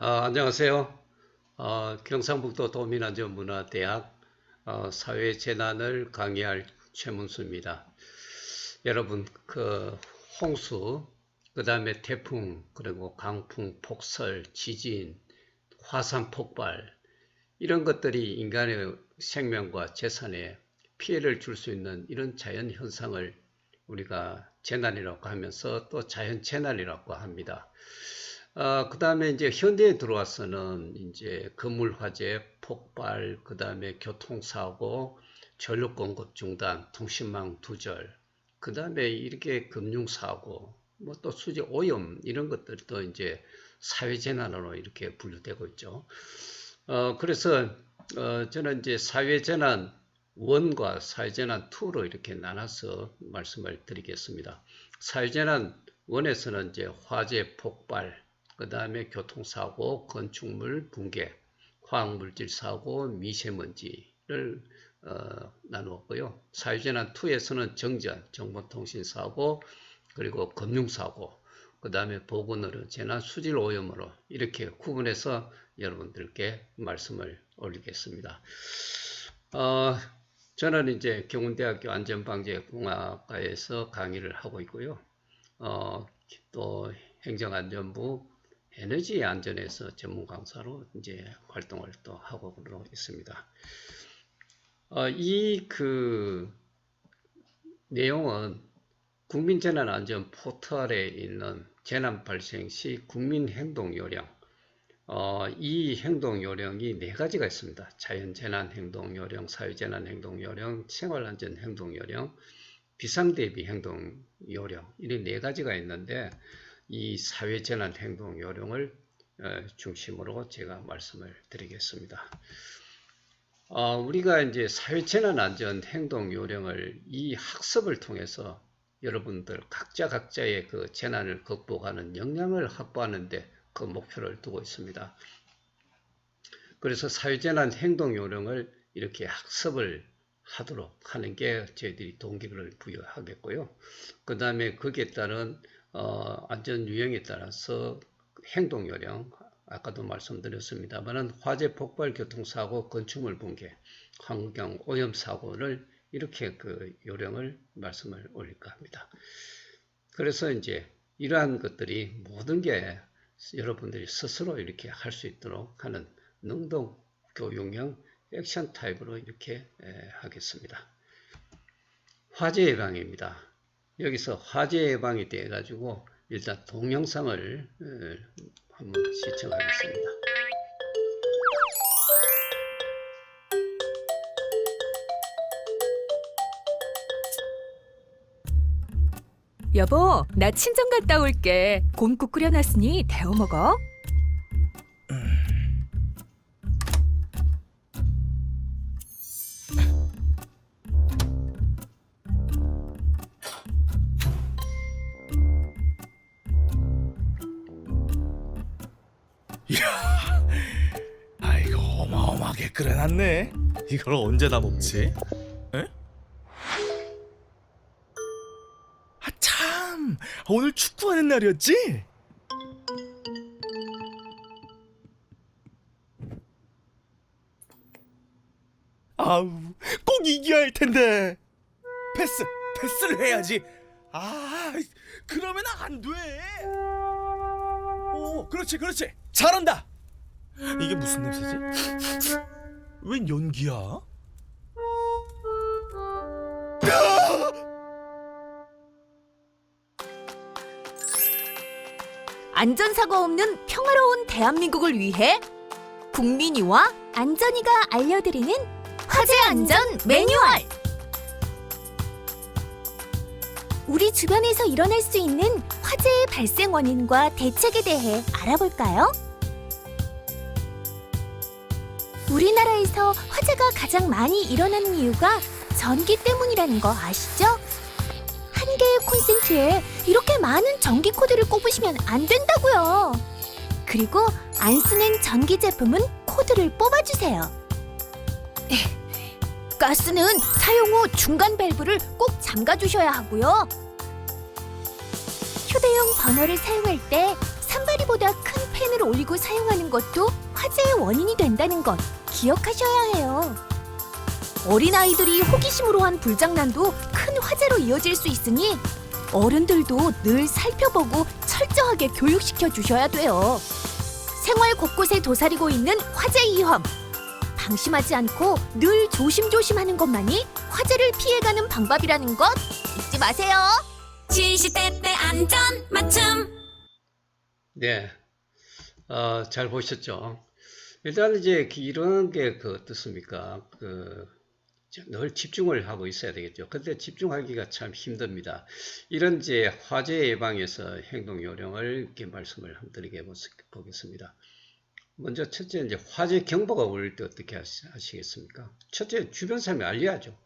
안녕하세요. 경상북도 도민안전문화대학 사회재난을 강의할 최문수입니다. 여러분, 홍수, 그 다음에 태풍, 그리고 강풍, 폭설, 지진, 화산 폭발, 이런 것들이 인간의 생명과 재산에 피해를 줄 수 있는 이런 자연 현상을 우리가 재난이라고 하면서 또 자연 재난이라고 합니다. 그 다음에 이제 현대에 들어와서는 이제 건물 화재, 폭발, 그 다음에 교통사고, 전력 공급 중단, 통신망 두절, 그 다음에 이렇게 금융사고, 뭐 또 수지 오염, 이런 것들도 이제 사회재난으로 이렇게 분류되고 있죠. 그래서 저는 이제 사회재난 1과 사회재난 2로 이렇게 나눠서 말씀을 드리겠습니다. 사회재난 1에서는 이제 화재, 폭발, 그 다음에 교통사고, 건축물 붕괴, 화학물질 사고, 미세먼지를 나누었고요. 사회재난 2에서는 정전, 정보통신사고, 그리고 금융사고, 그 다음에 보건의료 재난, 수질 오염으로 이렇게 구분해서 여러분들께 말씀을 올리겠습니다. 저는 이제 경운대학교 안전방재공학과에서 강의를 하고 있고요. 또 행정안전부 에너지 안전에서 전문 강사로 이제 활동을 또 하고 있습니다. 이 내용은 국민재난안전 포털에 있는 재난 발생 시 국민행동요령, 이 행동요령이 4가지가 있습니다. 자연재난행동요령, 사회재난행동요령, 생활안전행동요령, 비상대비행동요령, 이런 4가지가 있는데 이 사회재난행동요령을 중심으로 제가 말씀을 드리겠습니다. 우리가 이제 사회재난안전행동요령을 이 학습을 통해서 여러분들 각자의 그 재난을 극복하는 역량을 확보하는데 그 목표를 두고 있습니다. 그래서 사회재난행동요령을 이렇게 학습을 하도록 하는 게 저희들이 동기를 부여하겠고요. 그 다음에 거기에 따른 안전 유형에 따라서 행동요령, 아까도 말씀드렸습니다만 화재, 폭발, 교통사고, 건축물 붕괴, 환경 오염 사고를 이렇게 그 요령을 말씀을 올릴까 합니다. 그래서 이제 이러한 것들이 모든 게 여러분들이 스스로 이렇게 할 수 있도록 하는 능동 교육형 액션 타입으로 이렇게 하겠습니다. 화재 예방입니다. 여기서 화재 예방에 대해 가지고 일단 동영상을 한번 시청하겠습니다. 여보, 나 친정 갔다 올게. 곰국 끓여놨으니 데워 먹어. 이거 어마어마하게 끓여놨네. 이걸 언제 다 먹지? 에? 참! 오늘 축구하는 날이었지? 아우, 꼭 이겨야 할 텐데. 패스를 해야지. 그러면 안 돼. 오, 그렇지. 잘한다. 이게 무슨 냄새지? 웬 연기야? 안전사고 없는 평화로운 대한민국을 위해 국민이와 안전이가 알려드리는 화재 안전 매뉴얼! 우리 주변에서 일어날 수 있는 화재의 발생 원인과 대책에 대해 알아볼까요? 우리나라에서 화재가 가장 많이 일어나는 이유가 전기 때문이라는 거 아시죠? 한 개의 콘센트에 이렇게 많은 전기 코드를 꼽으시면 안 된다고요. 그리고 안 쓰는 전기 제품은 코드를 뽑아주세요. 가스는 사용 후 중간 밸브를 꼭 잠가주셔야 하고요. 휴대용 버너를 사용할 때 산발이보다 큰 팬을 올리고 사용하는 것도 화재의 원인이 된다는 것 기억하셔야 해요. 어린아이들이 호기심으로 한 불장난도 큰 화재로 이어질 수 있으니 어른들도 늘 살펴보고 철저하게 교육시켜 주셔야 돼요. 생활 곳곳에 도사리고 있는 화재 위험. 방심하지 않고 늘 조심조심하는 것만이 화재를 피해가는 방법이라는 것 잊지 마세요. 시시때때 안전 맞춤. 네, 잘 보셨죠? 일단 이제 이런 게 어떻습니까? 늘 집중을 하고 있어야 되겠죠. 근데 집중하기가 참 힘듭니다. 이런 이제 화재 예방에서 행동 요령을 이렇게 말씀을 한번 드리겠습니다. 먼저 첫째 이제 화재 경보가 울릴 때 어떻게 하시겠습니까? 첫째 주변 사람이 알려야죠.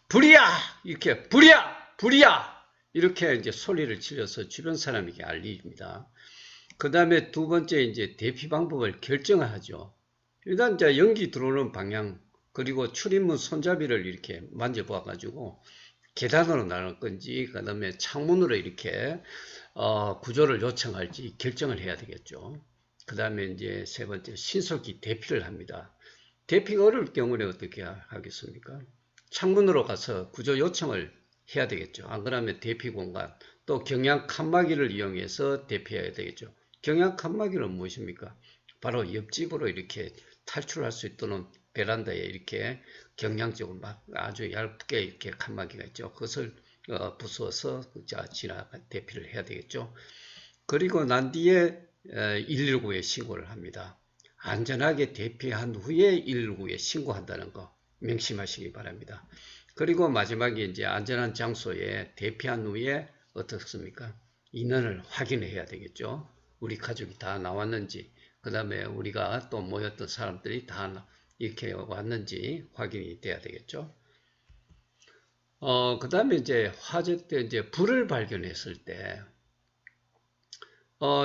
불이야! 이렇게 불이야! 불이야! 이렇게 이제 소리를 질러서 주변 사람에게 알립니다. 그 다음에 두 번째 이제 대피 방법을 결정하죠. 일단 이제 연기 들어오는 방향 그리고 출입문 손잡이를 이렇게 만져봐 가지고 계단으로 나갈 건지 그 다음에 창문으로 이렇게 구조를 요청할지 결정을 해야 되겠죠. 그 다음에 이제 세 번째 신속히 대피를 합니다. 대피가 어려울 경우는 어떻게 하겠습니까? 창문으로 가서 구조 요청을 해야 되겠죠. 안 그러면 대피 공간 또 경량 칸막이를 이용해서 대피해야 되겠죠. 경량 칸막이는 무엇입니까? 바로 옆집으로 이렇게 탈출할 수 있도록 베란다에 이렇게 경량적으로 막 아주 얇게 이렇게 칸막이가 있죠. 그것을 부숴서 대피를 해야 되겠죠. 그리고 난 뒤에 119에 신고를 합니다. 안전하게 대피한 후에 119에 신고한다는 거 명심하시기 바랍니다. 그리고 마지막에 이제 안전한 장소에 대피한 후에 어떻습니까? 인원을 확인해야 되겠죠. 우리 가족이 다 나왔는지, 그 다음에 우리가 또 모였던 사람들이 다 이렇게 왔는지 확인이 돼야 되겠죠. 그 다음에 이제 화재 때 이제 불을 발견했을 때,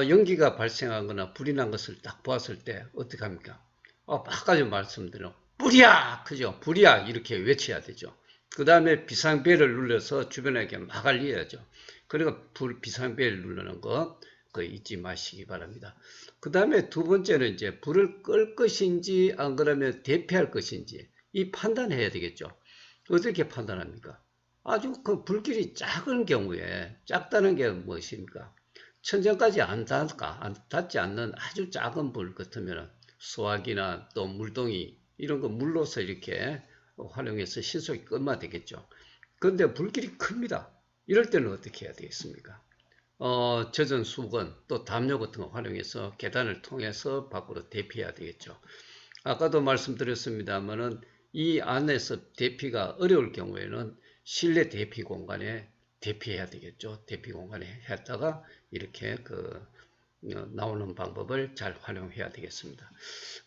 연기가 발생하거나 불이 난 것을 딱 보았을 때 어떻게 합니까? 아까 좀 말씀드린 불이야! 그죠? 불이야! 이렇게 외쳐야 되죠. 그 다음에 비상벨을 눌러서 주변에게 막 알려야죠. 그리고 비상벨 누르는 거 그거 잊지 마시기 바랍니다. 그 다음에 두 번째는 이제 불을 끌 것인지 안 그러면 대피할 것인지 이 판단해야 되겠죠. 어떻게 판단합니까? 아주 그 불길이 작은 경우에 작다는 게 무엇입니까? 천정까지 안 닿지 않는 아주 작은 불 같으면 소화기나 또 물동이 이런 거 물로서 이렇게 활용해서 신속히 끄면 되겠죠. 그런데 불길이 큽니다. 이럴 때는 어떻게 해야 되겠습니까? 젖은 수건 또 담요 같은 거 활용해서 계단을 통해서 밖으로 대피해야 되겠죠. 아까도 말씀드렸습니다만은 이 안에서 대피가 어려울 경우에는 실내 대피 공간에 대피해야 되겠죠. 대피 공간에 했다가 이렇게 나오는 방법을 잘 활용해야 되겠습니다.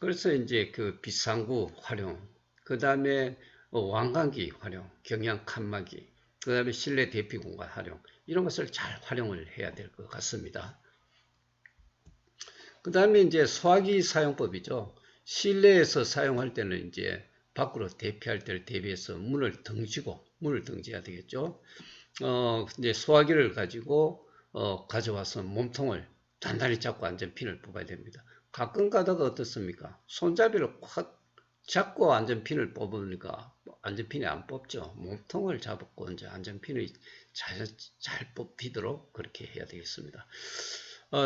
그래서 이제 비상구 활용, 그 다음에 왕관기 활용, 경량 칸막이, 그 다음에 실내 대피 공간 활용, 이런 것을 잘 활용을 해야 될 것 같습니다. 그 다음에 이제 소화기 사용법이죠. 실내에서 사용할 때는 이제 밖으로 대피할 때를 대비해서 문을 등지해야 되겠죠. 이제 소화기를 가지고 가져와서 몸통을 단단히 잡고 안전핀을 뽑아야 됩니다. 가끔 가다가 어떻습니까? 손잡이를 확 잡고 안전핀을 뽑으니까 안전핀이 안 뽑죠. 몸통을 잡고 이제 안전핀이 잘 뽑히도록 그렇게 해야 되겠습니다.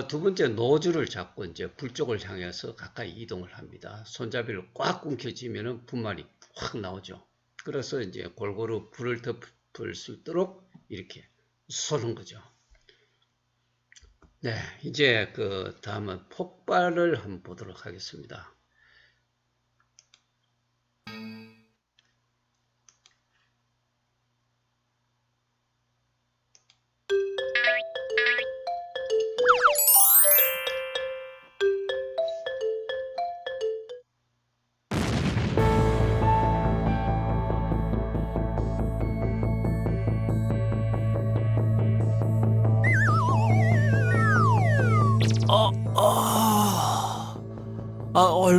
두 번째 노즐을 잡고 이제 불 쪽을 향해서 가까이 이동을 합니다. 손잡이를 꽉 움켜쥐면은 분말이 확 나오죠. 그래서 이제 골고루 불을 덮을 수 있도록 이렇게 쏘는 거죠. 네, 이제 다음은 폭발을 한번 보도록 하겠습니다.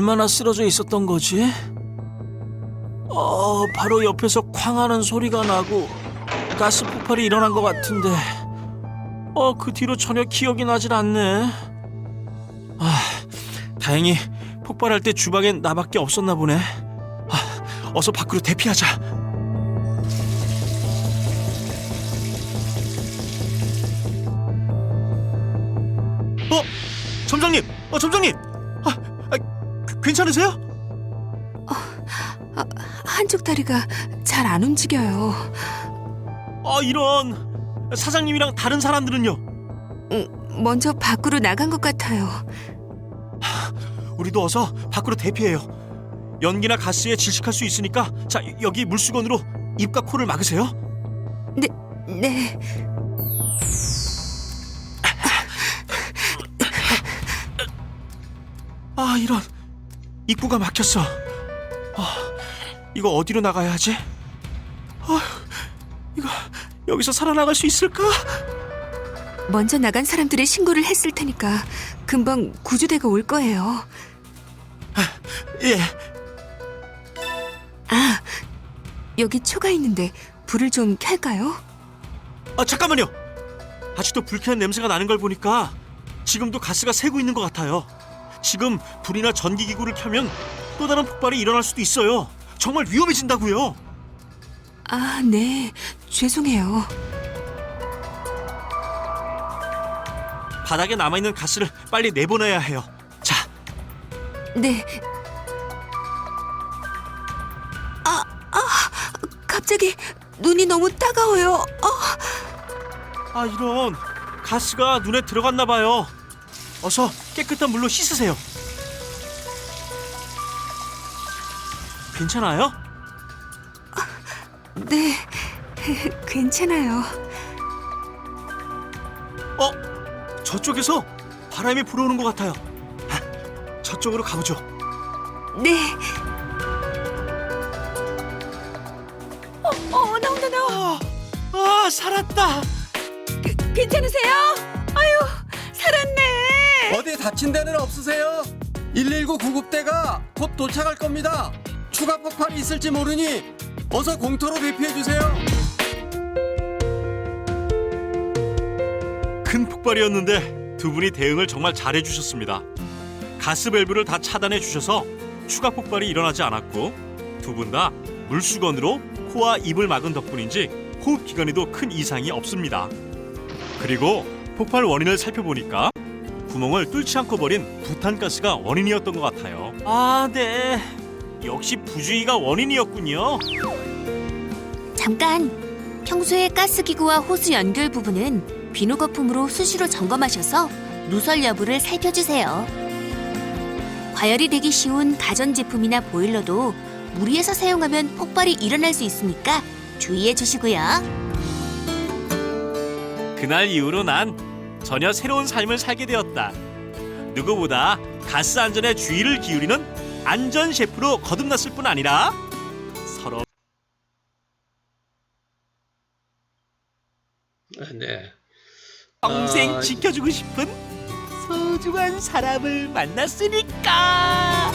얼마나 쓰러져 있었던 거지? 바로 옆에서 쾅하는 소리가 나고 가스 폭발이 일어난 것 같은데 그 뒤로 전혀 기억이 나질 않네. 다행히 폭발할 때 주방엔 나밖에 없었나 보네. 어서 밖으로 대피하자. 점장님! 점장님! 괜찮으세요? 한쪽 다리가 잘 안 움직여요. 이런. 사장님이랑 다른 사람들은요? 먼저 밖으로 나간 것 같아요. 우리도 어서 밖으로 대피해요. 연기나 가스에 질식할 수 있으니까 자, 여기 물수건으로 입과 코를 막으세요. 네. 이런. 입구가 막혔어. 이거 어디로 나가야 하지? 이거 여기서 살아나갈 수 있을까? 먼저 나간 사람들의 신고를 했을 테니까 금방 구조대가 올 거예요. 예. 여기 초가 있는데 불을 좀 켤까요? 잠깐만요. 아직도 불쾌한 냄새가 나는 걸 보니까 지금도 가스가 새고 있는 것 같아요. 지금 불이나 전기기구를 켜면 또 다른 폭발이 일어날 수도 있어요. 정말 위험해진다고요. 네. 죄송해요. 바닥에 남아있는 가스를 빨리 내보내야 해요. 자, 네. 갑자기 눈이 너무 따가워요. 이런. 가스가 눈에 들어갔나 봐요. 어서 깨끗한 물로 씻으세요. 괜찮아요? 네. 괜찮아요. 저쪽에서 바람이 불어오는 것 같아요. 저쪽으로 가보죠. 네. 나온다. 살았다. 괜찮으세요? 아유, 살았네. 어디 다친 데는 없으세요? 119 구급대가 곧 도착할 겁니다. 추가 폭발이 있을지 모르니 어서 공터로 대피해 주세요. 큰 폭발이었는데 두 분이 대응을 정말 잘해 주셨습니다. 가스 밸브를 다 차단해 주셔서 추가 폭발이 일어나지 않았고 두 분 다 물수건으로 코와 입을 막은 덕분인지 호흡 기관에도 큰 이상이 없습니다. 그리고 폭발 원인을 살펴보니까 구멍을 뚫지 않고 버린 부탄가스가 원인이었던 것 같아요. 네. 역시 부주의가 원인이었군요. 잠깐! 평소에 가스기구와 호스 연결 부분은 비누 거품으로 수시로 점검하셔서 누설 여부를 살펴주세요. 과열이 되기 쉬운 가전제품이나 보일러도 무리해서 사용하면 폭발이 일어날 수 있으니까 주의해 주시고요. 그날 이후로 난 전혀 새로운 삶을 살게 되었다. 누구보다 가스 안전에 주의를 기울이는 안전 셰프로 거듭났을 뿐 아니라 서로 네. 평생 지켜주고 싶은 소중한 사람을 만났으니까.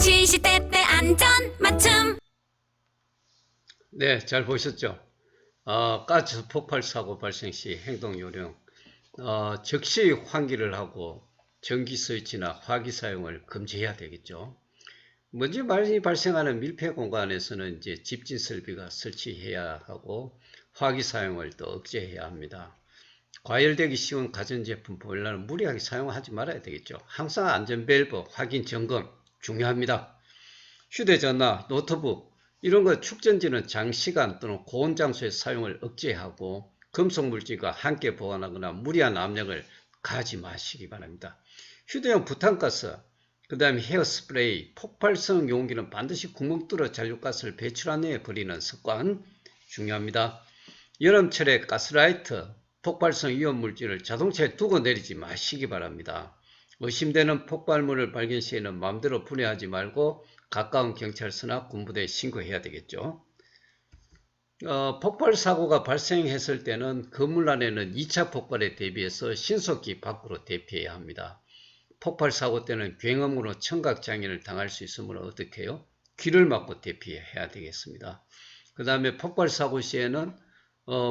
시시때때 안전 맞춤. 네, 잘 보셨죠? 가스 폭발 사고 발생 시 행동 요령. 즉시 환기를 하고 전기 스위치나 화기 사용을 금지해야 되겠죠. 먼지 많이 발생하는 밀폐 공간에서는 이제 집진 설비가 설치해야 하고 화기 사용을 또 억제해야 합니다. 과열되기 쉬운 가전제품 보일러는 무리하게 사용하지 말아야 되겠죠. 항상 안전 밸브 확인 점검 중요합니다. 휴대전화, 노트북 이런 거 축전지는 장시간 또는 고온 장소의 사용을 억제하고 금속 물질과 함께 보관하거나 무리한 압력을 가하지 마시기 바랍니다. 휴대용 부탄가스, 그 다음에 헤어스프레이, 폭발성 용기는 반드시 구멍 뚫어 잔류가스를 배출한 후에 버리는 습관 중요합니다. 여름철에 가스라이트, 폭발성 위험 물질을 자동차에 두고 내리지 마시기 바랍니다. 의심되는 폭발물을 발견 시에는 마음대로 분해하지 말고 가까운 경찰서나 군부대에 신고해야 되겠죠. 폭발 사고가 발생했을 때는 건물 안에는 2차 폭발에 대비해서 신속히 밖으로 대피해야 합니다. 폭발 사고 때는 굉음으로 청각장애를 당할 수 있으므로 어떻게 해요? 귀를 막고 대피해야 되겠습니다. 그 다음에 폭발 사고 시에는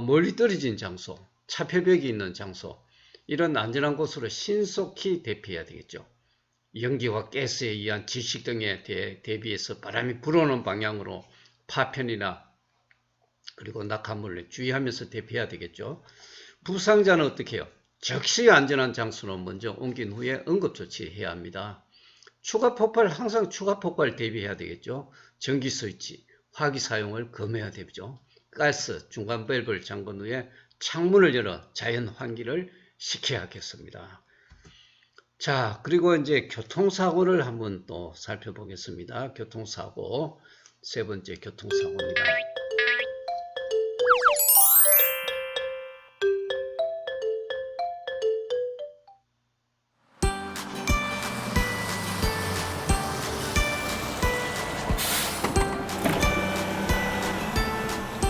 멀리 떨어진 장소, 차폐벽이 있는 장소, 이런 안전한 곳으로 신속히 대피해야 되겠죠. 연기와 가스에 의한 질식 등에 대비해서 바람이 불어오는 방향으로 파편이나 그리고 낙하물에 주의하면서 대피해야 되겠죠. 부상자는 어떻게 해요? 즉시 안전한 장소로 먼저 옮긴 후에 응급조치해야 합니다. 추가 폭발, 항상 추가 폭발 대비해야 되겠죠. 전기 스위치, 화기 사용을 금해야 되죠. 가스, 중간 밸브를 잠근 후에 창문을 열어 자연 환기를 시켜야겠습니다. 자, 그리고 이제 교통사고를 한번 또 살펴보겠습니다. 교통사고, 세 번째 교통사고입니다.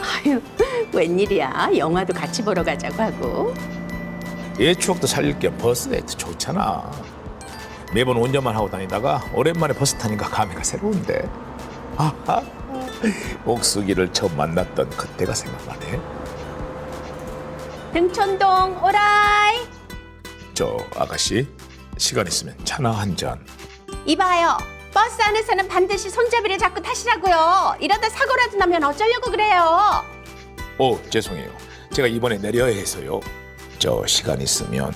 아유, 웬일이야? 영화도 같이 보러 가자고 하고. 옛 추억도 살릴 겸 버스 데이트 좋잖아. 매번 운전만 하고 다니다가 오랜만에 버스 타니까 감회가 새로운데. 아하, 옥수기를 처음 만났던 그때가 생각나네. 등촌동 오라이. 저 아가씨, 시간 있으면 차나 한 잔. 이봐요. 버스 안에서는 반드시 손잡이를 잡고 타시라고요. 이러다 사고라도 나면 어쩌려고 그래요? 죄송해요. 제가 이번에 내려야 해서요. 저 시간 있으면.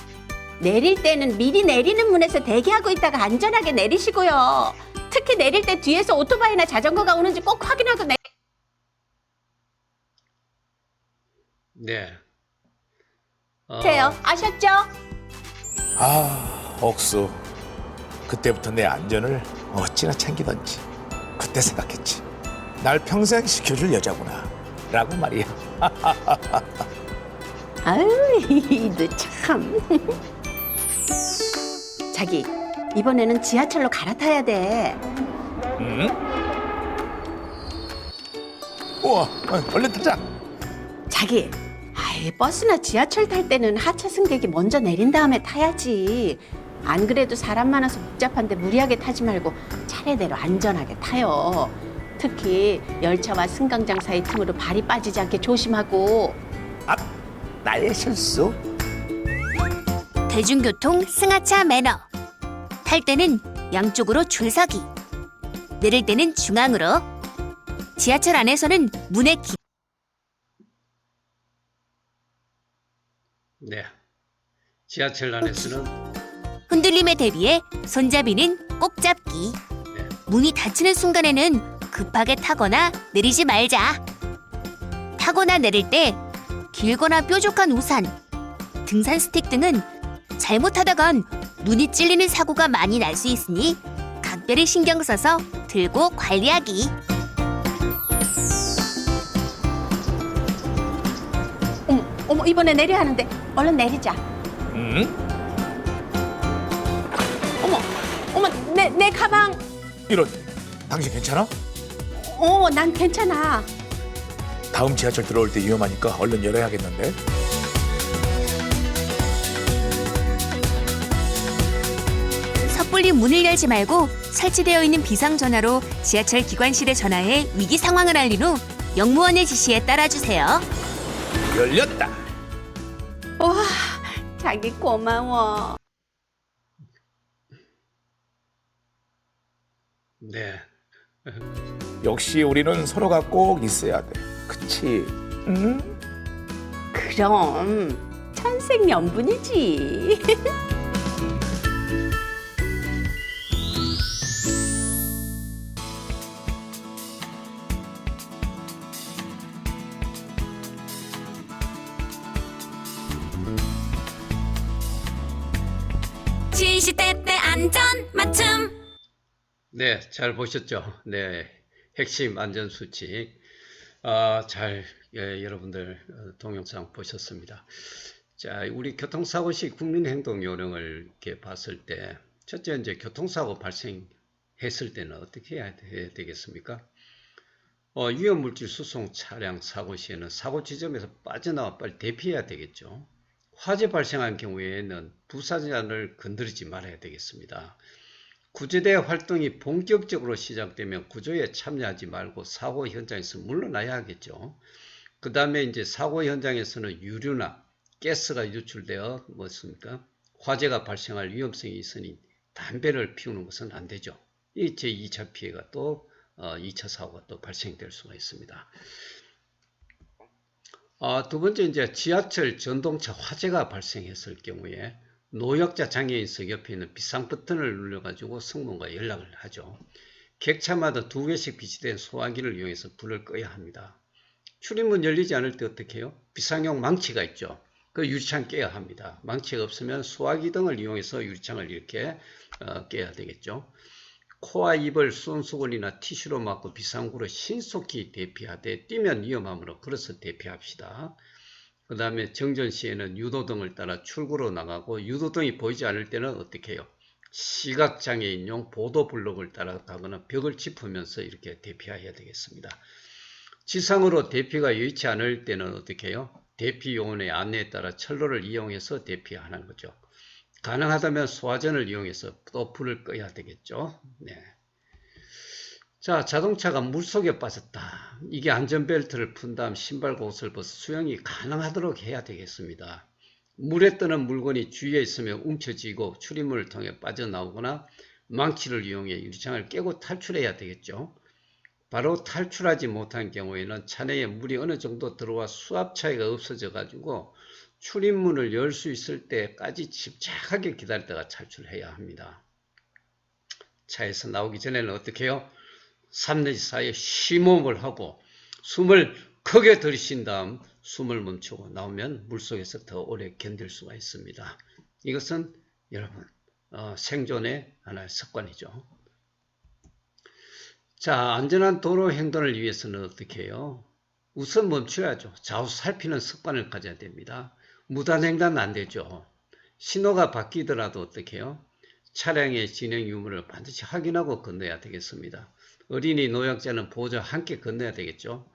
내릴 때는 미리 내리는 문에서 대기하고 있다가 안전하게 내리시고요. 특히 내릴 때 뒤에서 오토바이나 자전거가 오는지 꼭 확인하고 네. 내세요. 아셨죠? 옥수. 그때부터 내 안전을 어찌나 챙기던지 그때 생각했지. 날 평생 지켜줄 여자구나 라고 말이야. 아유, 이도 참. 자기, 이번에는 지하철로 갈아타야 돼. 응? 우와, 얼른 타자. 자기, 버스나 지하철 탈 때는 하차 승객이 먼저 내린 다음에 타야지. 안 그래도 사람 많아서 복잡한데 무리하게 타지 말고 차례대로 안전하게 타요. 특히 열차와 승강장 사이 틈으로 발이 빠지지 않게 조심하고. 나의 실수. 대중교통 승하차 매너. 탈 때는 양쪽으로 줄서기. 내릴 때는 중앙으로. 지하철 안에서는 문의 네. 지하철 안에서는 흔들림에 대비해 손잡이는 꼭 잡기. 네. 문이 닫히는 순간에는 급하게 타거나 내리지 말자. 타거나 내릴 때 길거나 뾰족한 우산, 등산 스틱 등은 잘못하다간 눈이 찔리는 사고가 많이 날 수 있으니 각별히 신경 써서 들고 관리하기. 어머, 이번에 내려야 하는데 얼른 내리자. 응? 어머, 내 가방. 이런, 당신 괜찮아? 난 괜찮아. 다음 지하철 들어올 때 위험하니까 얼른 열어야겠는데. 섣불리 문을 열지 말고 설치되어 있는 비상전화로 지하철 기관실에 전화해 위기 상황을 알린 후 역무원의 지시에 따라주세요. 열렸다. 와, 자기 고마워. 네. 역시 우리는 서로가 꼭 있어야 돼. 그치? 응? 그럼 천생연분이지. 시시때때 안전 맞춤. 네, 잘 보셨죠? 네, 핵심 안전수칙. 여러분들 동영상 보셨습니다. 자, 우리 교통사고 시 국민행동요령을 이렇게 봤을 때, 첫째, 이제 교통사고 발생했을 때는 어떻게 해야 되겠습니까? 위험물질 수송 차량 사고 시에는 사고 지점에서 빠져나와 빨리 대피해야 되겠죠. 화재 발생한 경우에는 부사장을 건드리지 말아야 되겠습니다. 구조대 활동이 본격적으로 시작되면 구조에 참여하지 말고 사고 현장에서 물러나야 하겠죠. 그 다음에 이제 사고 현장에서는 유류나 가스가 유출되어 뭐습니까? 화재가 발생할 위험성이 있으니 담배를 피우는 것은 안 되죠. 이 제2차 피해가 또 2차 사고가 또 발생될 수가 있습니다. 두 번째 이제 지하철 전동차 화재가 발생했을 경우에 노약자 장애인석 옆에 있는 비상 버튼을 눌러가지고 승무원과 연락을 하죠. 객차마다 2개씩 비치된 소화기를 이용해서 불을 꺼야 합니다. 출입문 열리지 않을 때 어떻게 해요? 비상용 망치가 있죠. 그 유리창 깨야 합니다. 망치가 없으면 소화기 등을 이용해서 유리창을 이렇게 깨야 되겠죠. 코와 입을 손수건이나 티슈로 막고 비상구로 신속히 대피하되 뛰면 위험하므로 걸어서 대피합시다. 그 다음에 정전 시에는 유도등을 따라 출구로 나가고 유도등이 보이지 않을 때는 어떻게 해요? 시각장애인용 보도블록을 따라가거나 벽을 짚으면서 이렇게 대피해야 되겠습니다. 지상으로 대피가 여의치 않을 때는 어떻게 해요? 대피 요원의 안내에 따라 철로를 이용해서 대피하는 거죠. 가능하다면 소화전을 이용해서 또 불을 꺼야 되겠죠. 네. 자, 자동차가 물속에 빠졌다. 이게 안전벨트를 푼 다음 신발과 옷을 벗어 수영이 가능하도록 해야 되겠습니다. 물에 뜨는 물건이 주위에 있으면 움켜쥐고 출입문을 통해 빠져나오거나 망치를 이용해 유리창을 깨고 탈출해야 되겠죠. 바로 탈출하지 못한 경우에는 차내에 물이 어느 정도 들어와 수압 차이가 없어져 가지고 출입문을 열 수 있을 때까지 집착하게 기다리다가 탈출해야 합니다. 차에서 나오기 전에는 어떻게 해요? 3 내지 4에 심호흡을 하고 숨을 크게 들이쉰 다음 숨을 멈추고 나오면 물속에서 더 오래 견딜 수가 있습니다. 이것은 여러분 생존의 하나의 습관이죠. 자, 안전한 도로 행동을 위해서는 어떻게 해요? 우선 멈춰야죠. 좌우 살피는 습관을 가져야 됩니다. 무단횡단 안 되죠. 신호가 바뀌더라도 어떻게 해요? 차량의 진행 유무를 반드시 확인하고 건너야 되겠습니다. 어린이, 노약자는 보호자 함께 건너야 되겠죠.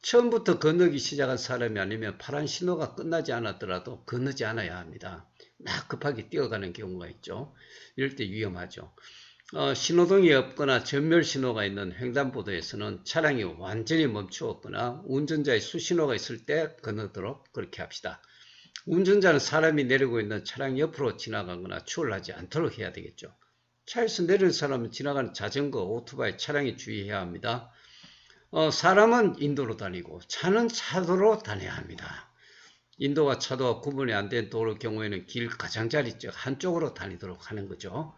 처음부터 건너기 시작한 사람이 아니면 파란 신호가 끝나지 않았더라도 건너지 않아야 합니다. 막 급하게 뛰어가는 경우가 있죠. 이럴 때 위험하죠. 신호등이 없거나 전멸 신호가 있는 횡단보도에서는 차량이 완전히 멈추었거나 운전자의 수신호가 있을 때 건너도록 그렇게 합시다. 운전자는 사람이 내리고 있는 차량 옆으로 지나가거나 추월하지 않도록 해야 되겠죠. 차에서 내리는 사람은 지나가는 자전거, 오토바이, 차량에 주의해야 합니다. 사람은 인도로 다니고 차는 차도로 다녀야 합니다. 인도와 차도가 구분이 안 된 도로 경우에는 길 가장자리 쪽 한쪽으로 다니도록 하는 거죠.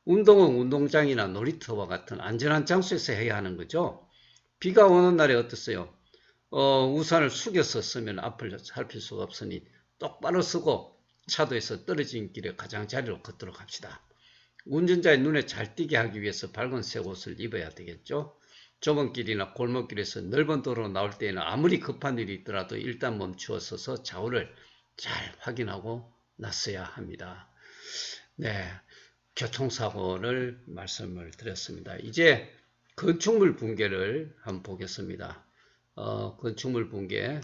운동은 운동장이나 놀이터와 같은 안전한 장소에서 해야 하는 거죠. 비가 오는 날에 어떻어요? 우산을 숙여서 쓰면 앞을 살필 수가 없으니 똑바로 쓰고 차도에서 떨어진 길에 가장자리로 걷도록 합시다. 운전자의 눈에 잘 띄게 하기 위해서 밝은색 옷을 입어야 되겠죠. 좁은 길이나 골목길에서 넓은 도로로 나올 때에는 아무리 급한 일이 있더라도 일단 멈추어 서서 좌우를 잘 확인하고 나서야 합니다. 네, 교통사고를 말씀을 드렸습니다. 이제 건축물 붕괴를 한번 보겠습니다. 건축물 붕괴.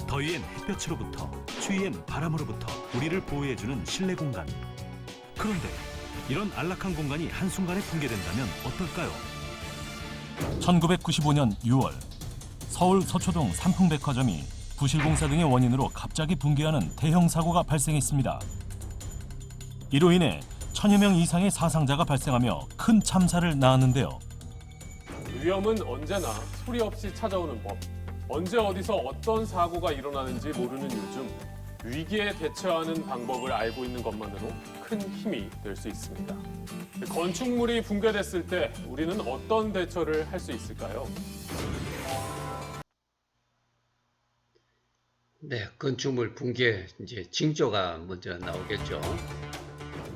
더위엔 햇볕으로부터, 추위엔 바람으로부터 우리를 보호해주는 실내 공간. 그런데 이런 안락한 공간이 한순간에 붕괴된다면 어떨까요? 1995년 6월 서울 서초동 삼풍백화점이 부실공사 등의 원인으로 갑자기 붕괴하는 대형 사고가 발생했습니다. 이로 인해 1000여 명 이상의 사상자가 발생하며 큰 참사를 낳았는데요. 위험은 언제나 소리 없이 찾아오는 법. 언제 어디서 어떤 사고가 일어나는지 모르는 요즘 위기에 대처하는 방법을 알고 있는 것만으로 큰 힘이 될 수 있습니다. 건축물이 붕괴됐을 때 우리는 어떤 대처를 할 수 있을까요? 네, 건축물 붕괴 이제 징조가 먼저 나오겠죠.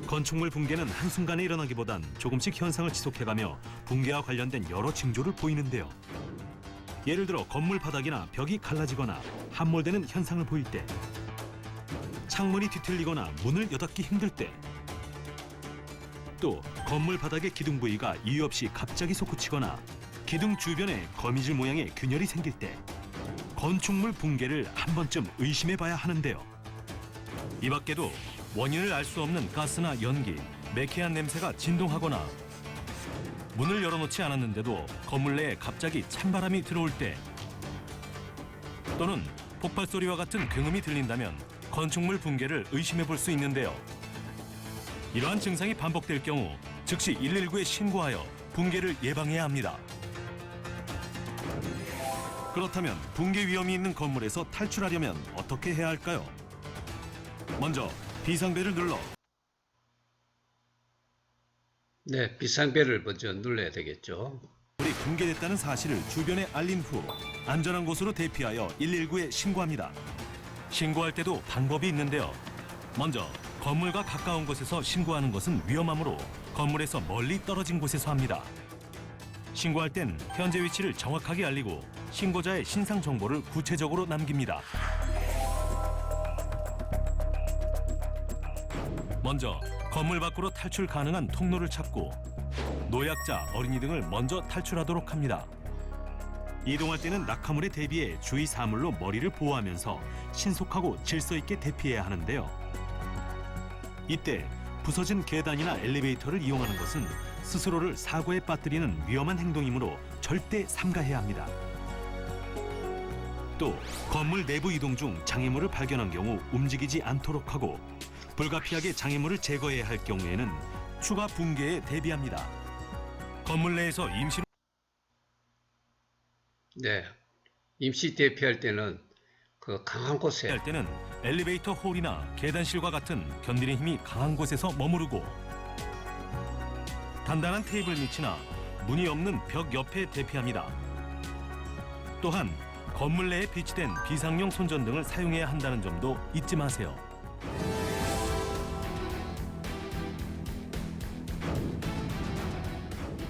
건축물 붕괴는 한순간에 일어나기보단 조금씩 현상을 지속해가며 붕괴와 관련된 여러 징조를 보이는데요. 예를 들어 건물 바닥이나 벽이 갈라지거나 함몰되는 현상을 보일 때, 창문이 뒤틀리거나 문을 여닫기 힘들 때, 또 건물 바닥의 기둥 부위가 이유 없이 갑자기 솟구치거나 기둥 주변에 거미줄 모양의 균열이 생길 때 건축물 붕괴를 한 번쯤 의심해 봐야 하는데요. 이 밖에도 원인을 알 수 없는 가스나 연기, 매캐한 냄새가 진동하거나 문을 열어놓지 않았는데도 건물 내에 갑자기 찬바람이 들어올 때 또는 폭발 소리와 같은 굉음이 들린다면 건축물 붕괴를 의심해 볼 수 있는데요. 이러한 증상이 반복될 경우 즉시 119에 신고하여 붕괴를 예방해야 합니다. 그렇다면 붕괴 위험이 있는 건물에서 탈출하려면 어떻게 해야 할까요? 먼저 비상벨을 눌러 네, 비상벨을 먼저 눌러야 되겠죠. 건물이 붕괴됐다는 사실을 주변에 알린 후 안전한 곳으로 대피하여 119에 신고합니다. 신고할 때도 방법이 있는데요. 먼저 건물과 가까운 곳에서 신고하는 것은 위험하므로 건물에서 멀리 떨어진 곳에서 합니다. 신고할 땐 현재 위치를 정확하게 알리고 신고자의 신상 정보를 구체적으로 남깁니다. 먼저 건물 밖으로 탈출 가능한 통로를 찾고 노약자, 어린이 등을 먼저 탈출하도록 합니다. 이동할 때는 낙하물에 대비해 주위 사물로 머리를 보호하면서 신속하고 질서 있게 대피해야 하는데요. 이때 부서진 계단이나 엘리베이터를 이용하는 것은 스스로를 사고에 빠뜨리는 위험한 행동이므로 절대 삼가해야 합니다. 또 건물 내부 이동 중 장애물을 발견한 경우 움직이지 않도록 하고 불가피하게 장애물을 제거해야 할 경우에는 추가 붕괴에 대비합니다. 건물 내에서 임시로 네, 임시 대피할 때는 그 강한 곳에 할 때는 엘리베이터 홀이나 계단실과 같은 견디는 힘이 강한 곳에서 머무르고 단단한 테이블 밑이나 문이 없는 벽 옆에 대피합니다. 또한 건물 내에 비치된 비상용 손전등을 사용해야 한다는 점도 잊지 마세요.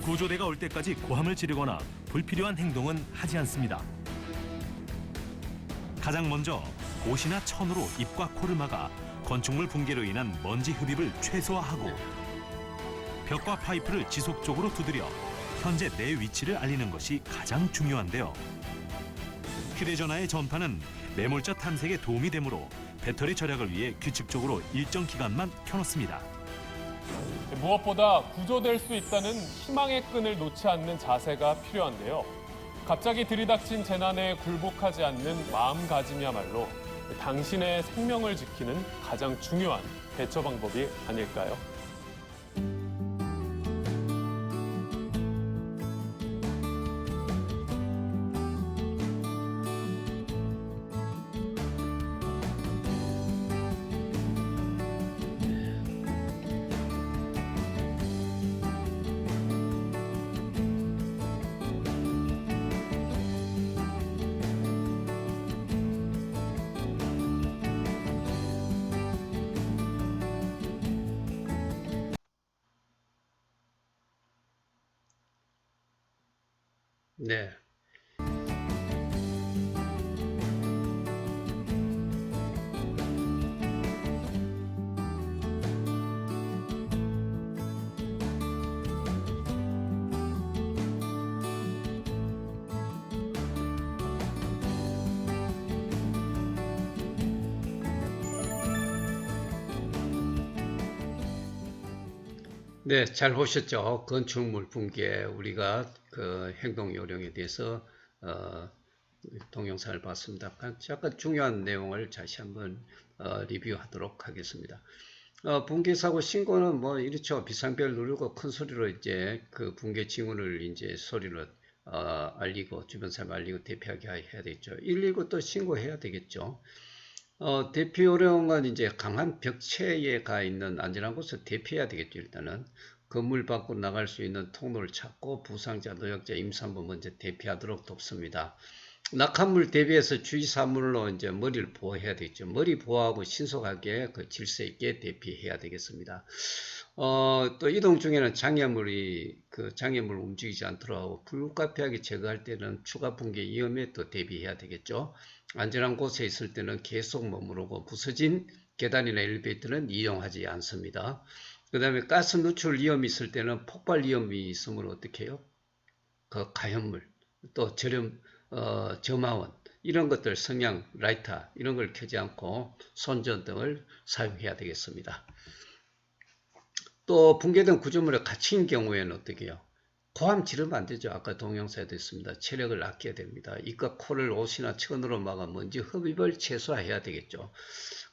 구조대가 올 때까지 고함을 지르거나 불필요한 행동은 하지 않습니다. 가장 먼저 옷이나 천으로 입과 코를 막아 건축물 붕괴로 인한 먼지 흡입을 최소화하고 벽과 파이프를 지속적으로 두드려 현재 내 위치를 알리는 것이 가장 중요한데요. 휴대전화의 전파는 매몰자 탐색에 도움이 되므로 배터리 절약을 위해 규칙적으로 일정 기간만 켜놓습니다. 무엇보다 구조될 수 있다는 희망의 끈을 놓지 않는 자세가 필요한데요. 갑자기 들이닥친 재난에 굴복하지 않는 마음가짐이야말로 당신의 생명을 지키는 가장 중요한 대처 방법이 아닐까요? 네. 네, 잘 보셨죠? 건축물 붕괴 우리가 그 행동 요령에 대해서 동영상을 봤습니다. 약간 중요한 내용을 다시 한번 리뷰하도록 하겠습니다. 붕괴 사고 신고는 뭐 이렇죠. 비상벨 누르고 큰 소리로 이제 그 붕괴 징후를 이제 소리로 알리고 주변 사람 알리고 대피하게 해야 되겠죠. 119 또 신고해야 되겠죠. 대피 요령은 이제 강한 벽체에 가 있는 안전한 곳을 대피해야 되겠죠. 일단은 건물 밖으로 나갈 수 있는 통로를 찾고 부상자, 노약자, 임산부 먼저 대피하도록 돕습니다. 낙하물 대비해서 주위 사물로 이제 머리를 보호해야 되겠죠. 머리 보호하고 신속하게 그 질서 있게 대피해야 되겠습니다. 또 이동 중에는 장애물 움직이지 않도록 하고 불가피하게 제거할 때는 추가 붕괴 위험에 또 대비해야 되겠죠. 안전한 곳에 있을 때는 계속 머무르고 부서진 계단이나 엘리베이터는 이용하지 않습니다. 그 다음에 가스 누출 위험이 있을 때는 폭발 위험이 있으면 어떻게 해요? 그 가연물, 또 점화원, 이런 것들, 성냥, 라이터, 이런 걸 켜지 않고 손전등을 사용해야 되겠습니다. 또 붕괴된 구조물에 갇힌 경우에는 어떻게 해요? 고함 지르면 안 되죠. 아까 동영상에도 있습니다. 체력을 아껴야 됩니다. 입과 코를 옷이나 천으로 막아 먼지 흡입을 최소화해야 되겠죠.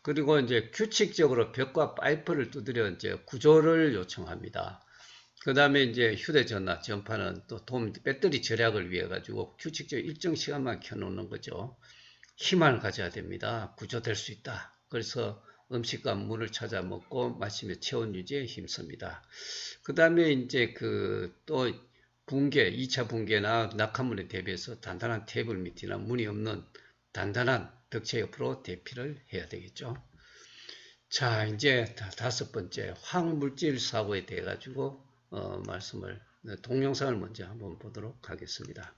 그리고 이제 규칙적으로 벽과 파이프를 두드려 이제 구조를 요청합니다. 그 다음에 이제 휴대전화, 전파는 또 배터리 절약을 위해 가지고 규칙적으로 일정 시간만 켜놓는 거죠. 희망을 가져야 됩니다. 구조될 수 있다. 그래서 음식과 물을 찾아 먹고 마시며 체온 유지에 힘씁니다. 그 다음에 이제 또 붕괴, 2차 붕괴나 낙하물에 대비해서 단단한 테이블 밑이나 문이 없는 단단한 벽체 옆으로 대피를 해야 되겠죠. 자, 이제 5번째 화학물질 사고에 대해 가지고 동영상을 먼저 한번 보도록 하겠습니다.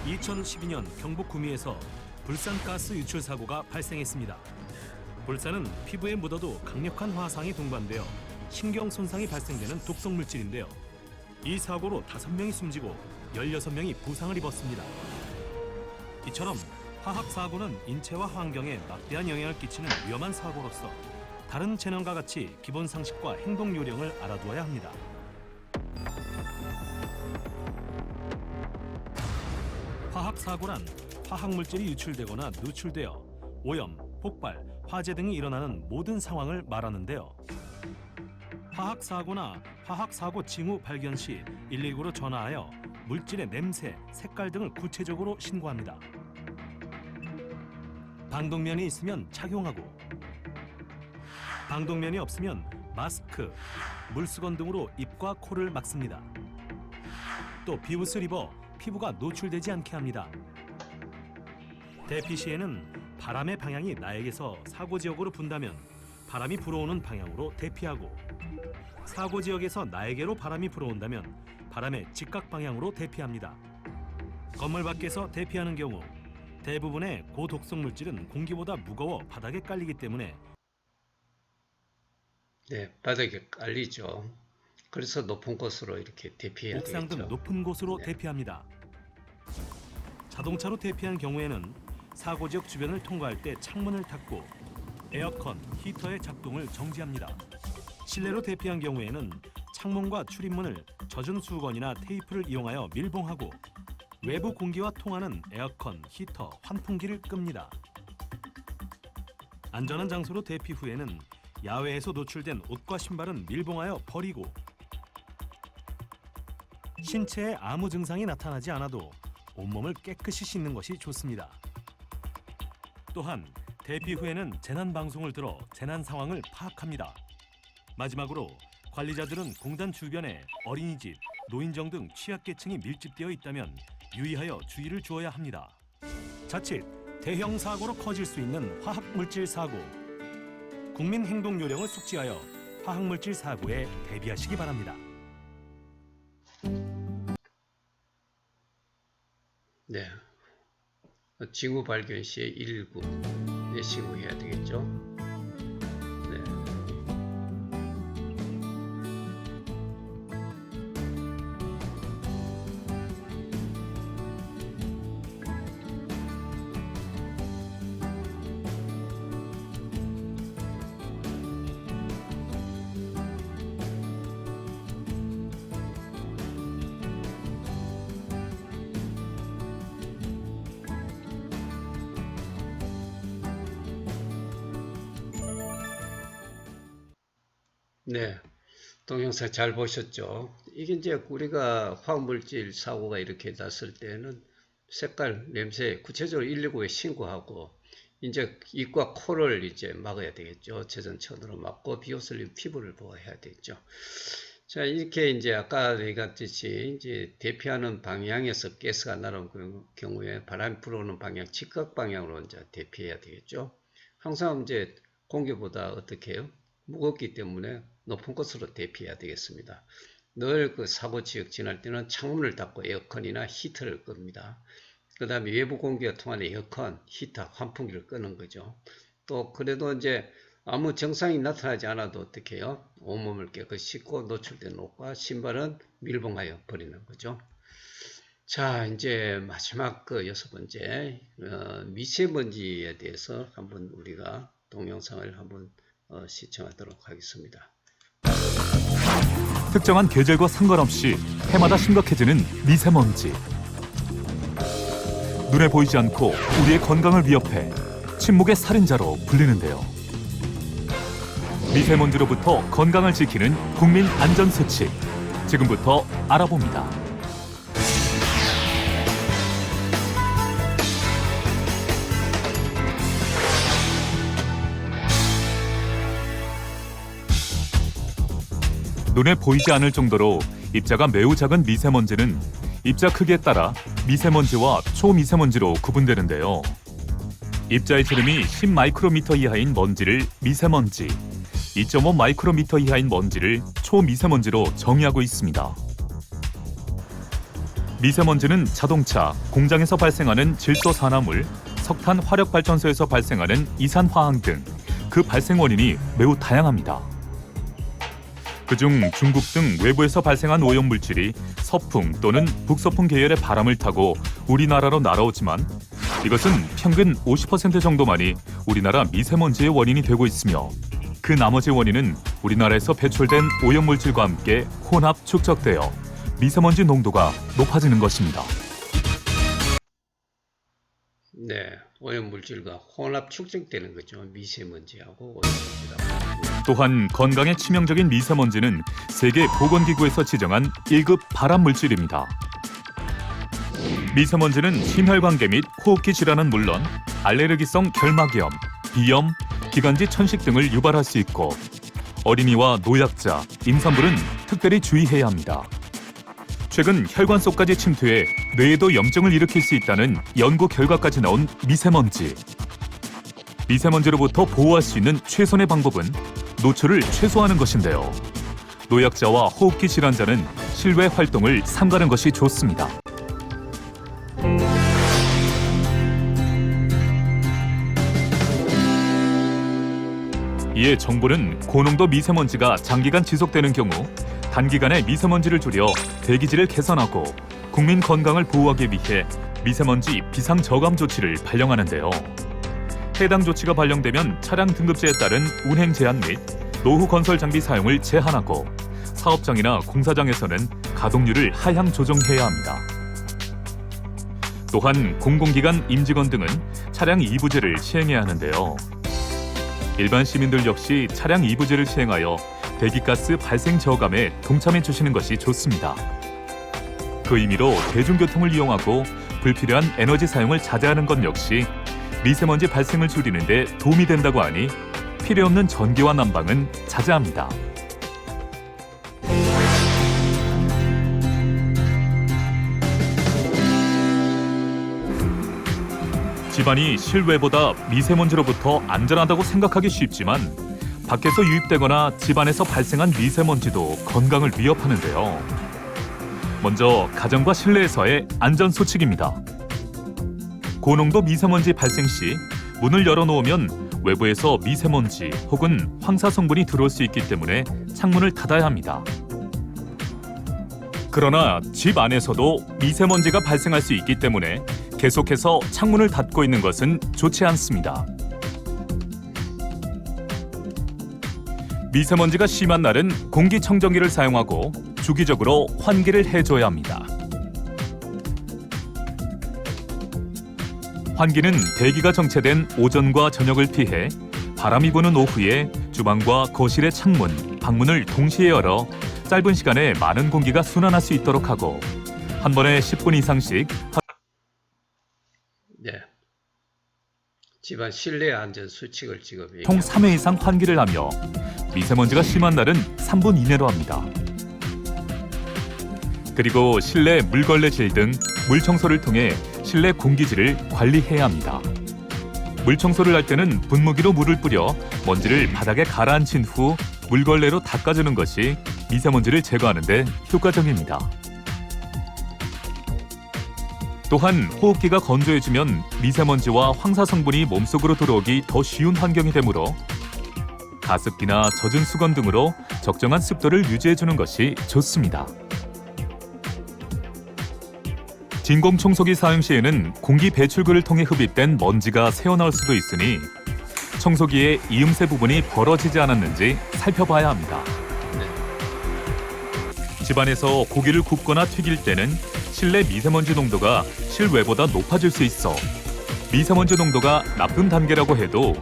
(2012년) 경북 구미에서 불산가스 유출 사고가 발생했습니다. 불산은 피부에 묻어도 강력한 화상이 동반되어 신경 손상이 발생되는 독성 물질인데요. 이 사고로 5명이 숨지고 16명이 부상을 입었습니다. 이처럼 화학 사고는 인체와 환경에 막대한 영향을 끼치는 위험한 사고로서 다른 재난과 같이 기본 상식과 행동 요령을 알아두어야 합니다. 화학 사고란 화학 물질이 유출되거나 누출되어 오염, 폭발, 화재 등이 일어나는 모든 상황을 말하는데요. 화학 사고나 화학 사고 징후 발견 시 119로 전화하여 물질의 냄새, 색깔 등을 구체적으로 신고합니다. 방독면이 있으면 착용하고, 방독면이 없으면 마스크, 물수건 등으로 입과 코를 막습니다. 또 비옷을 입어 피부가 노출되지 않게 합니다. 대피 시에는 바람의 방향이 나에게서 사고 지역으로 분다면 바람이 불어오는 방향으로 대피하고, 사고 지역에서 나에게로 바람이 불어온다면 바람의 직각 방향으로 대피합니다. 건물 밖에서 대피하는 경우 대부분의 고독성 물질은 공기보다 무거워 바닥에 깔리기 때문에 바닥에 깔리죠. 그래서 높은 곳으로 이렇게 대피해야 되겠죠. 옥상 등 높은 곳으로 대피합니다. 자동차로 대피한 경우에는 사고 지역 주변을 통과할 때 창문을 닫고 에어컨, 히터의 작동을 정지합니다. 실내로 대피한 경우에는 창문과 출입문을 젖은 수건이나 테이프를 이용하여 밀봉하고 외부 공기와 통하는 에어컨, 히터, 환풍기를 끕니다. 안전한 장소로 대피 후에는 야외에서 노출된 옷과 신발은 밀봉하여 버리고, 신체에 아무 증상이 나타나지 않아도 온몸을 깨끗이 씻는 것이 좋습니다. 또한 대피 후에는 재난 방송을 들어 재난 상황을 파악합니다. 마지막으로 관리자들은 공단 주변에 어린이집, 노인정 등 취약계층이 밀집되어 있다면 유의하여 주의를 주어야 합니다. 자칫 대형 사고로 커질 수 있는 화학물질 사고, 국민 행동 요령을 숙지하여 화학물질 사고에 대비하시기 바랍니다. 네, 징후 발견 시에 119에 신고해야 되겠죠. 네. 네, 동영상 잘 보셨죠? 이게 이제 우리가 화학물질 사고가 이렇게 났을 때는 색깔, 냄새 구체적으로 119에 신고하고, 이제 입과 코를 이제 막아야 되겠죠. 제전천으로 막고 비옷을 입은 피부를 보호해야 되겠죠. 자, 이렇게 이제 아까 얘기했듯이 이제 대피하는 방향에서 가스가 날아오는 경우에 바람이 불어오는 방향, 직각 방향으로 이제 대피해야 되겠죠. 항상 이제 공기보다 어떻게 해요? 무겁기 때문에 높은 곳으로 대피해야 되겠습니다. 늘 그 사고 지역 지날 때는 창문을 닫고 에어컨이나 히터를 끕니다. 그 다음에 외부 공기가 통하는 에어컨, 히터, 환풍기를 끄는 거죠. 또 그래도 이제 아무 증상이 나타나지 않아도 어떻게 해요? 온몸을 깨끗이 씻고 노출된 옷과 신발은 밀봉하여 버리는 거죠. 자, 이제 마지막 그 6번째 미세먼지에 대해서 한번 우리가 동영상을 한번 시청하도록 하겠습니다. 특정한 계절과 상관없이 해마다 심각해지는 미세먼지. 눈에 보이지 않고 우리의 건강을 위협해 침묵의 살인자로 불리는데요. 미세먼지로부터 건강을 지키는 국민 안전수칙, 지금부터 알아봅니다. 눈에 보이지 않을 정도로 입자가 매우 작은 미세먼지는 입자 크기에 따라 미세먼지와 초미세먼지로 구분되는데요. 입자의 지름이 10마이크로미터 이하인 먼지를 미세먼지, 2.5 마이크로미터 이하인 먼지를 초미세먼지로 정의하고 있습니다. 미세먼지는 자동차, 공장에서 발생하는 질소산화물, 석탄 화력발전소에서 발생하는 이산화황 등 그 발생 원인이 매우 다양합니다. 그중 중국 등 외부에서 발생한 오염물질이 서풍 또는 북서풍 계열의 바람을 타고 우리나라로 날아오지만 이것은 평균 50% 정도만이 우리나라 미세먼지의 원인이 되고 있으며 그 나머지 원인은 우리나라에서 배출된 오염물질과 함께 혼합 축적되어 미세먼지 농도가 높아지는 것입니다. 네, 오염물질과 혼합 축적되는 거죠. 미세먼지하고 오염물질하고. 또한 건강에 치명적인 미세먼지는 세계 보건기구에서 지정한 1급 발암물질입니다. 미세먼지는 심혈관계 및 호흡기 질환은 물론 알레르기성 결막염, 비염, 기관지 천식 등을 유발할 수 있고 어린이와 노약자, 임산부는 특별히 주의해야 합니다. 최근 혈관 속까지 침투해 뇌에도 염증을 일으킬 수 있다는 연구 결과까지 나온 미세먼지. 미세먼지로부터 보호할 수 있는 최선의 방법은 노출을 최소화하는 것인데요. 노약자와 호흡기 질환자는 실외 활동을 삼가는 것이 좋습니다. 이에 정부는 고농도 미세먼지가 장기간 지속되는 경우 단기간에 미세먼지를 줄여 대기질을 개선하고 국민 건강을 보호하기 위해 미세먼지 비상저감 조치를 발령하는데요. 해당 조치가 발령되면 차량 등급제에 따른 운행 제한 및 노후 건설 장비 사용을 제한하고 사업장이나 공사장에서는 가동률을 하향 조정해야 합니다. 또한 공공기관 임직원 등은 차량 2부제를 시행해야 하는데요. 일반 시민들 역시 차량 2부제를 시행하여 대기가스 발생 저감에 동참해 주시는 것이 좋습니다. 그 의미로 대중교통을 이용하고 불필요한 에너지 사용을 자제하는 것 역시 미세먼지 발생을 줄이는 데 도움이 된다고 하니 필요 없는 전기와 난방은 자제합니다. 집안이 실외보다 미세먼지로부터 안전하다고 생각하기 쉽지만 밖에서 유입되거나 집안에서 발생한 미세먼지도 건강을 위협하는데요. 먼저 가정과 실내에서의 안전수칙입니다. 고농도 미세먼지 발생 시 문을 열어놓으면 외부에서 미세먼지 혹은 황사 성분이 들어올 수 있기 때문에 창문을 닫아야 합니다. 그러나 집 안에서도 미세먼지가 발생할 수 있기 때문에 계속해서 창문을 닫고 있는 것은 좋지 않습니다. 미세먼지가 심한 날은 공기청정기를 사용하고 주기적으로 환기를 해줘야 합니다. 환기는 대기가 정체된 오전과 저녁을 피해 바람이 부는 오후에 주방과 거실의 창문, 방문을 동시에 열어 짧은 시간에 많은 공기가 순환할 수 있도록 하고 한 번에 10분 이상씩 집안 실내 안전 수칙을 지금 총 3회 이상 환기를 하며 미세먼지가 심한 날은 3분 이내로 합니다. 그리고 실내 물걸레질 등 물청소를 통해 실내 공기질을 관리해야 합니다. 물청소를 할 때는 분무기로 물을 뿌려 먼지를 바닥에 가라앉힌 후 물걸레로 닦아주는 것이 미세먼지를 제거하는 데 효과적입니다. 또한 호흡기가 건조해지면 미세먼지와 황사 성분이 몸속으로 들어오기 더 쉬운 환경이 되므로 가습기나 젖은 수건 등으로 적정한 습도를 유지해주는 것이 좋습니다. 진공청소기 사용 시에는 공기 배출구를 통해 흡입된 먼지가 새어나올 수도 있으니 청소기의 이음새 부분이 벌어지지 않았는지 살펴봐야 합니다. 집안에서 고기를 굽거나 튀길 때는 실내 미세먼지 농도가 실외보다 높아질 수 있어 미세먼지 농도가 나쁨 단계라고 해도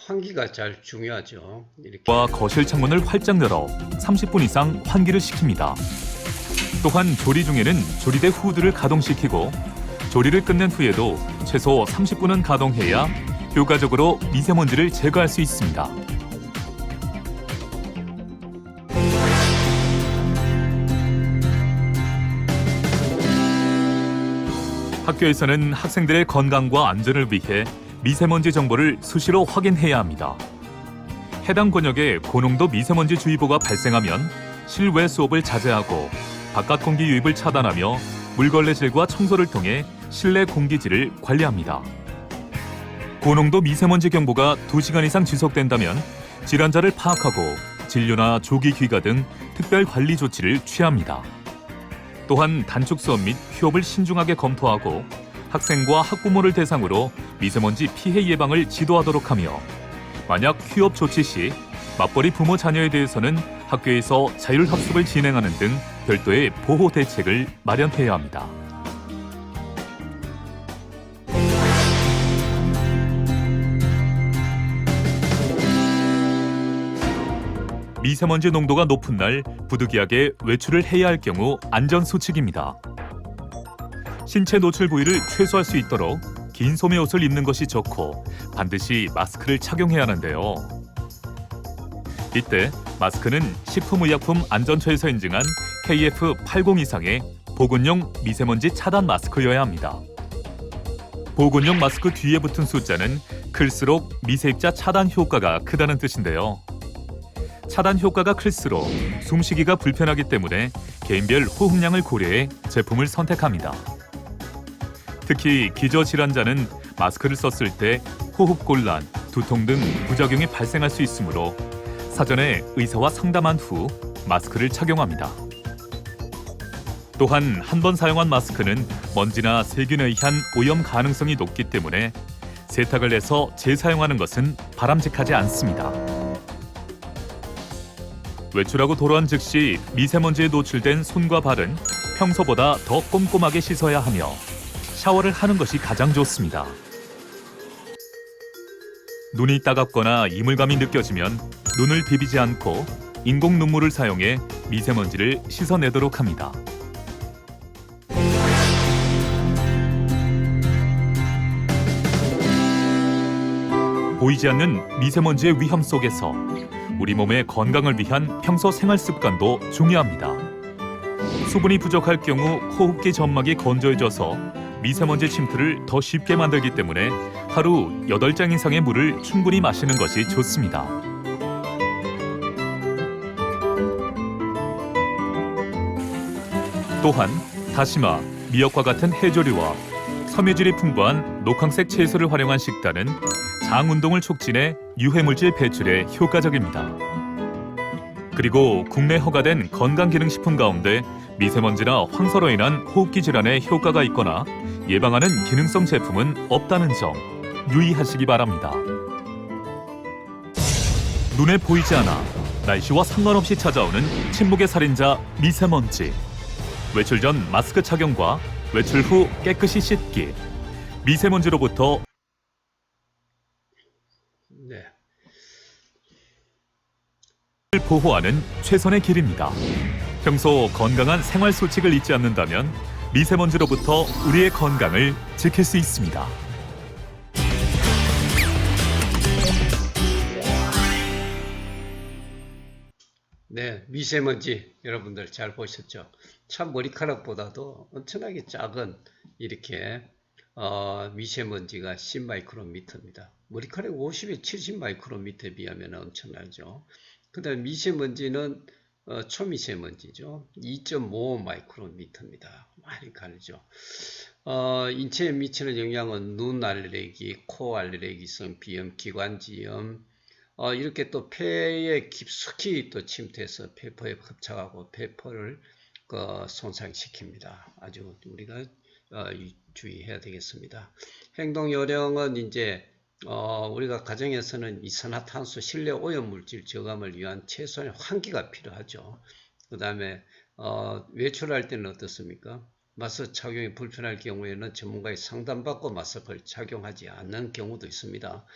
환기가 잘 중요하죠. 이렇게 거실 창문을 활짝 열어 30분 이상 환기를 시킵니다. 또한 조리 중에는 조리대 후드를 가동시키고 조리를 끝낸 후에도 최소 30분은 가동해야 효과적으로 미세먼지를 제거할 수 있습니다. 학교에서는 학생들의 건강과 안전을 위해 미세먼지 정보를 수시로 확인해야 합니다. 해당 권역에 고농도 미세먼지 주의보가 발생하면 실외 수업을 자제하고 바깥 공기 유입을 차단하며 물걸레질과 청소를 통해 실내 공기질을 관리합니다. 고농도 미세먼지 경보가 2시간 이상 지속된다면 질환자를 파악하고 진료나 조기 귀가 등 특별 관리 조치를 취합니다. 또한 단축 수업 및 휴업을 신중하게 검토하고 학생과 학부모를 대상으로 미세먼지 피해 예방을 지도하도록 하며 만약 휴업 조치 시 맞벌이 부모 자녀에 대해서는 학교에서 자율학습을 진행하는 등 별도의 보호 대책을 마련해야 합니다. 미세먼지 농도가 높은 날 부득이하게 외출을 해야 할 경우 안전수칙입니다. 신체 노출 부위를 최소화할 수 있도록 긴 소매 옷을 입는 것이 좋고 반드시 마스크를 착용해야 하는데요. 이때 마스크는 식품의약품안전처에서 인증한 KF80 이상의 보건용 미세먼지 차단 마스크여야 합니다. 보건용 마스크 뒤에 붙은 숫자는 클수록 미세입자 차단 효과가 크다는 뜻인데요. 차단 효과가 클수록 숨쉬기가 불편하기 때문에 개인별 호흡량을 고려해 제품을 선택합니다. 특히 기저질환자는 마스크를 썼을 때 호흡곤란, 두통 등 부작용이 발생할 수 있으므로 사전에 의사와 상담한 후 마스크를 착용합니다. 또한 한 번 사용한 마스크는 먼지나 세균에 의한 오염 가능성이 높기 때문에 세탁을 해서 재사용하는 것은 바람직하지 않습니다. 외출하고 돌아온 즉시 미세먼지에 노출된 손과 발은 평소보다 더 꼼꼼하게 씻어야 하며 샤워를 하는 것이 가장 좋습니다. 눈이 따갑거나 이물감이 느껴지면 눈을 비비지 않고 인공 눈물을 사용해 미세먼지를 씻어내도록 합니다. 보이지 않는 미세먼지의 위험 속에서 우리 몸의 건강을 위한 평소 생활 습관도 중요합니다. 수분이 부족할 경우 호흡기 점막이 건조해져서 미세먼지 침투를 더 쉽게 만들기 때문에 하루 8잔 이상의 물을 충분히 마시는 것이 좋습니다. 또한 다시마, 미역과 같은 해조류와 섬유질이 풍부한 녹황색 채소를 활용한 식단은 장 운동을 촉진해 유해물질 배출에 효과적입니다. 그리고 국내 허가된 건강기능식품 가운데 미세먼지나 황사로 인한 호흡기 질환에 효과가 있거나 예방하는 기능성 제품은 없다는 점 유의하시기 바랍니다. 눈에 보이지 않아 날씨와 상관없이 찾아오는 침묵의 살인자 미세먼지. 외출 전 마스크 착용과 외출 후 깨끗이 씻기. 미세먼지로부터 보호하는 최선의 길입니다. 평소 건강한 생활 수칙을 잊지 않는다면 미세먼지로부터 우리의 건강을 지킬 수 있습니다. 네, 미세먼지 여러분들 잘 보셨죠? 참 머리카락보다도 엄청나게 작은 이렇게 미세먼지가 10마이크로미터입니다. 머리카락 50에 70마이크로미터에 비하면 엄청나죠. 그 다음 미세먼지는 초미세먼지죠. 2.5 마이크로미터입니다. 많이 가르죠. 인체에 미치는 영향은 눈 알레르기, 코 알레르기성 비염, 기관지염, 이렇게 또 폐에 깊숙이 또 침투해서 폐포에 흡착하고 폐포를 손상시킵니다. 아주 우리가 주의해야 되겠습니다. 행동 요령은 이제 우리가 가정에서는 이산화탄소 실내 오염 물질 저감을 위한 최소한의 환기가 필요하죠. 그 다음에 외출할 때는 어떻습니까? 마스크 착용이 불편할 경우에는 전문가의 상담받고 마스크를 착용하지 않는 경우도 있습니다.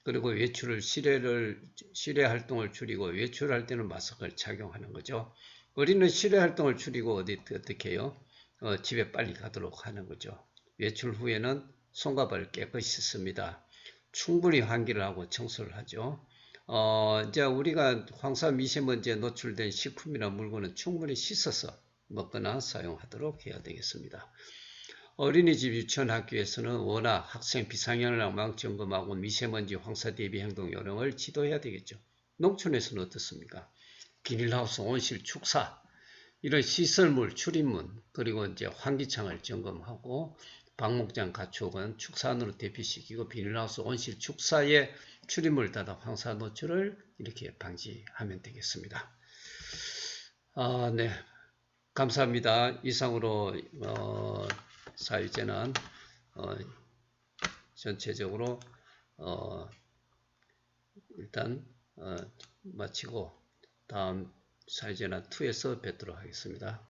그리고 외출을 실외 활동을 줄이고 외출할 때는 마스크를 착용하는 거죠. 우리는 실외 활동을 줄이고 어떻게 해요? 집에 빨리 가도록 하는 거죠. 외출 후에는 손과 발을 깨끗이 씻습니다. 충분히 환기를 하고 청소를 하죠. 이제 우리가 황사 미세먼지에 노출된 식품이나 물건은 충분히 씻어서 먹거나 사용하도록 해야 되겠습니다. 어린이집, 유치원, 학교에서는 워낙 학생 비상현황 점검하고 미세먼지 황사 대비 행동 요령을 지도해야 되겠죠. 농촌에서는 어떻습니까? 비닐하우스, 온실, 축사, 이런 시설물, 출입문, 그리고 이제 환기창을 점검하고 방목장, 가축은 축사안으로 대피시키고 비닐하우스, 온실, 축사의 출입물 닫아 황사 노출을 이렇게 방지하면 되겠습니다. 네. 감사합니다. 이상으로 사회재난 전체적으로 일단 마치고 다음 사회재난 2에서 뵙도록 하겠습니다.